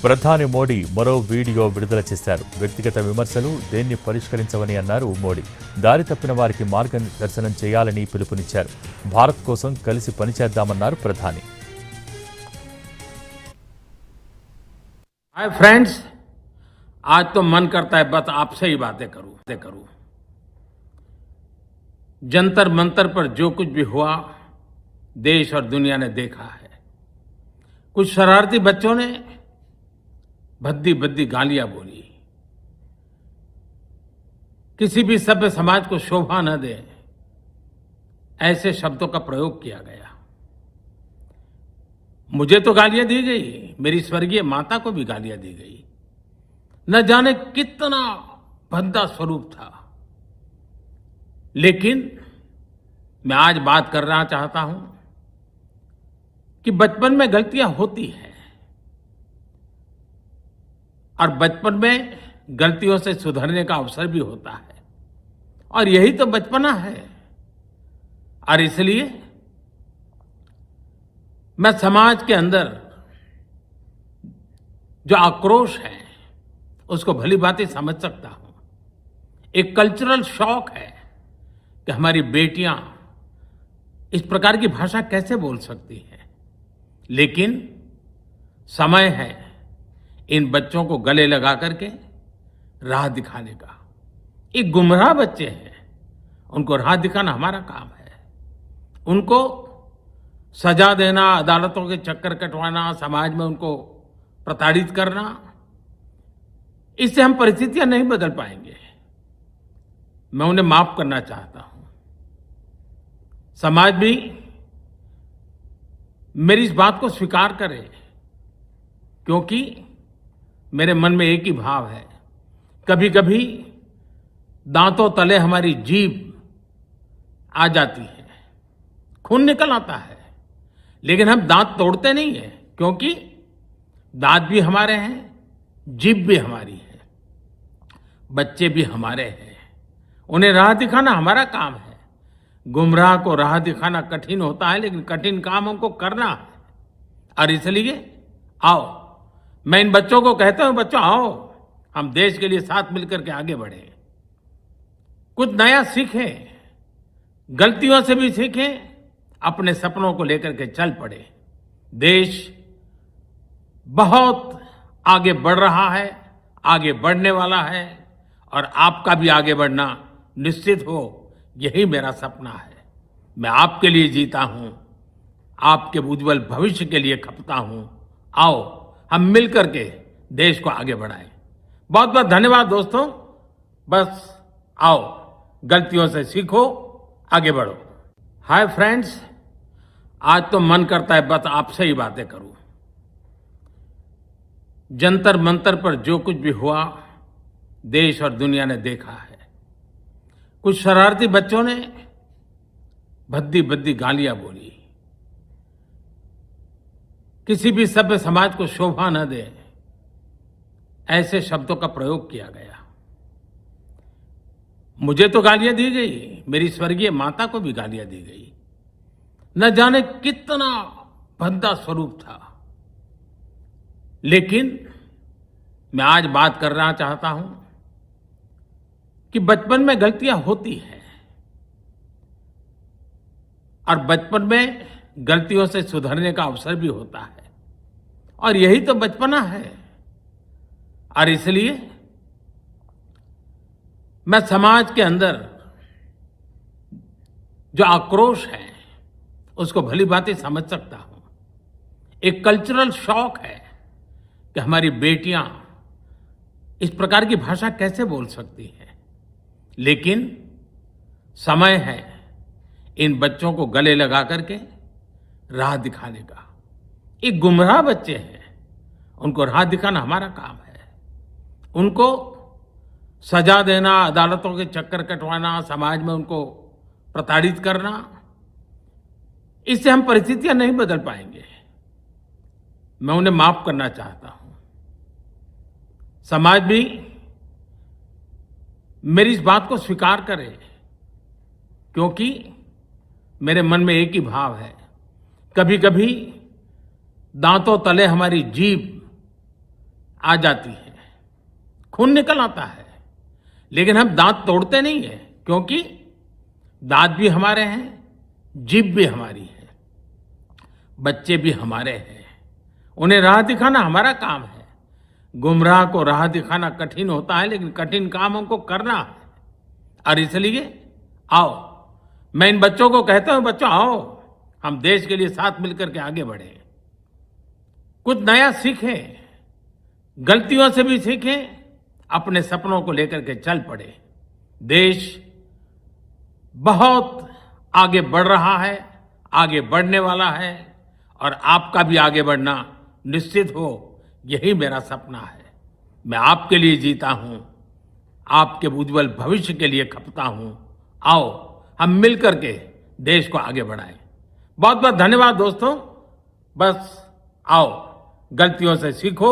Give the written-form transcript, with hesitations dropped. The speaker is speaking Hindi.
ప్రధాని మోడీ మరో వీడియో విడుదల చేశారు. వ్యక్తిగత విమర్శలు దేన్ని పరిష్కరించవని అన్నారు మోడీ. దారి తప్పిన వారికి మార్గదర్శనం చేయాలని పిలుపునిచ్చారు. భారత్ కోసం కలిసి పనిచేద్దామన్నారు ప్రధాని. हाय फ्रेंड्स, आज तो मन करता है बस आपसे ही बातें करूं। जंतर मंतर पर जो कुछ भी हुआ देश और दुनिया ने देखा है। कुछ शरारती बच्चों ने भद्दी भद्दी गालियां बोली। किसी भी सभ्य समाज को शोभा न दे ऐसे शब्दों का प्रयोग किया गया। मुझे तो गालियां दी गई, मेरी स्वर्गीय माता को भी गालियां दी गई। न जाने कितना भद्दा स्वरूप था। लेकिन मैं आज बात करना चाहता हूं कि बचपन में गलतियां होती हैं और बचपन में गलतियों से सुधरने का अवसर भी होता है, और यही तो बचपना है। और इसलिए मैं समाज के अंदर जो आक्रोश है उसको भली भांति समझ सकता हूं। एक कल्चरल शॉक है कि हमारी बेटियां इस प्रकार की भाषा कैसे बोल सकती हैं। लेकिन समय है इन बच्चों को गले लगा करके राह दिखाने का। एक गुमराह बच्चे हैं, उनको राह दिखाना हमारा काम है। उनको सजा देना, अदालतों के चक्कर कटवाना, समाज में उनको प्रताड़ित करना, इससे हम परिस्थितियां नहीं बदल पाएंगे। मैं उन्हें माफ करना चाहता हूं। समाज भी मेरी इस बात को स्वीकार करे, क्योंकि मेरे मन में एक ही भाव है। कभी कभी दांतों तले हमारी जीभ आ जाती है, खून निकल आता है, लेकिन हम दांत तोड़ते नहीं है, क्योंकि दांत भी हमारे हैं, जीभ भी हमारी है, बच्चे भी हमारे हैं। उन्हें राह दिखाना हमारा काम है। गुमराह को राह दिखाना कठिन होता है, लेकिन कठिन काम हमको करना है। और इसलिए आओ, मैं इन बच्चों को कहता हूं, बच्चों आओ, हम देश के लिए साथ मिलकर के आगे बढ़े, कुछ नया सीखें, गलतियों से भी सीखें, अपने सपनों को लेकर के चल पड़े। देश बहुत आगे बढ़ रहा है, आगे बढ़ने वाला है, और आपका भी आगे बढ़ना निश्चित हो, यही मेरा सपना है। मैं आपके लिए जीता हूं, आपके उज्जवल भविष्य के लिए खपता हूं। आओ हम मिलकर के देश को आगे बढ़ाएं। बहुत बहुत धन्यवाद दोस्तों। बस आओ, गलतियों से सीखो, आगे बढ़ो। हाय फ्रेंड्स, आज तो मन करता है बस आपसे ही बातें करूं। जंतर मंतर पर जो कुछ भी हुआ देश और दुनिया ने देखा है। कुछ शरारती बच्चों ने भद्दी भद्दी गालियां बोली। किसी भी सभ्य समाज को शोभा न दे ऐसे शब्दों का प्रयोग किया गया। मुझे तो गालियां दी गई, मेरी स्वर्गीय माता को भी गालियां दी गई। न जाने कितना भद्दा स्वरूप था। लेकिन मैं आज बात करना चाहता हूं कि बचपन में गलतियां होती हैं, और बचपन में गलतियों से सुधरने का अवसर भी होता है, और यही तो बचपना है। और इसलिए मैं समाज के अंदर जो आक्रोश है उसको भली भांति समझ सकता हूं। एक कल्चरल शॉक है कि हमारी बेटियां इस प्रकार की भाषा कैसे बोल सकती हैं। लेकिन समय है इन बच्चों को गले लगा करके राह दिखाने का। एक गुमराह बच्चे हैं, उनको राह दिखाना हमारा काम है। उनको सजा देना, अदालतों के चक्कर कटवाना, समाज में उनको प्रताड़ित करना, इससे हम परिस्थितियां नहीं बदल पाएंगे। मैं उन्हें माफ करना चाहता हूं। समाज भी मेरी इस बात को स्वीकार करे, क्योंकि मेरे मन में एक ही भाव है। कभी कभी दांतों तले हमारी जीभ आ जाती है, खून निकल आता है, लेकिन हम दांत तोड़ते नहीं है, क्योंकि दांत भी हमारे हैं, जीभ भी हमारी है, बच्चे भी हमारे हैं। उन्हें राह दिखाना हमारा काम है। गुमराह को राह दिखाना कठिन होता है, लेकिन कठिन काम हमको करना है। और इसलिए आओ, मैं इन बच्चों को कहता हूं, बच्चों आओ, हम देश के लिए साथ मिलकर के आगे बढ़े, कुछ नया सीखें, गलतियों से भी सीखें, अपने सपनों को लेकर के चल पड़े। देश बहुत आगे बढ़ रहा है, आगे बढ़ने वाला है, और आपका भी आगे बढ़ना निश्चित हो, यही मेरा सपना है। मैं आपके लिए जीता हूं, आपके उज्जवल भविष्य के लिए खपता हूं। आओ, हम मिलकर के देश को आगे बढ़ाएं। बहुत बहुत धन्यवाद दोस्तों। बस आओ, गलतियों से सीखो,